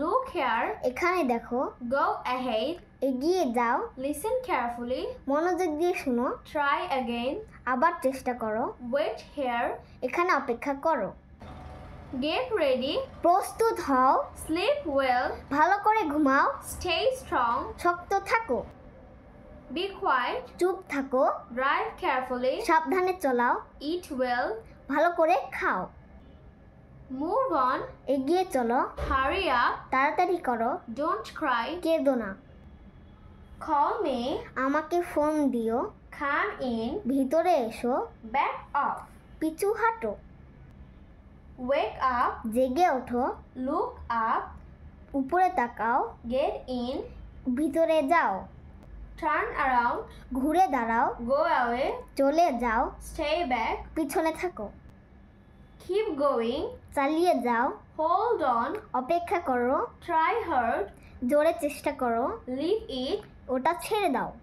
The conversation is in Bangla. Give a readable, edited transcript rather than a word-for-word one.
Look here. এখানে দেখো। Go ahead. এগিয়ে যাও। Listen carefully. মনোযোগ দিয়ে শুনো। Try again. আবার চেষ্টা করো। Wait here. এখানে অপেক্ষা করো। Get ready. প্রস্তুত হও। Sleep well. ভালো করে ঘুমাও। Stay strong. শক্ত থাকো। Be quiet. চুপ থাকো। Drive carefully. সাবধানে চালাও। Eat well. ভালো করে খাও। Move on. এগিয়ে চলো। Hurry up. তাড়াতাড়ি করো। Don't cry. কেঁদো না। Call me. আমাকে ফোন দিও। Come in. ভিতরে এসো। Back up. পিছু হাঁটো। Wake up. জেগে ওঠো। Look up. উপরে তাকাও। Get in. ভিতরে যাও। Turn around. ঘুরে দাঁড়াও। Go away. চলে যাও। Stay back. পিছনে থাকো। Keep going. চালিয়ে যাও। Hold on. অপেক্ষা করো। Try hard. জোরে চেষ্টা করো। Leave it. ওটা ছেড়ে দাও।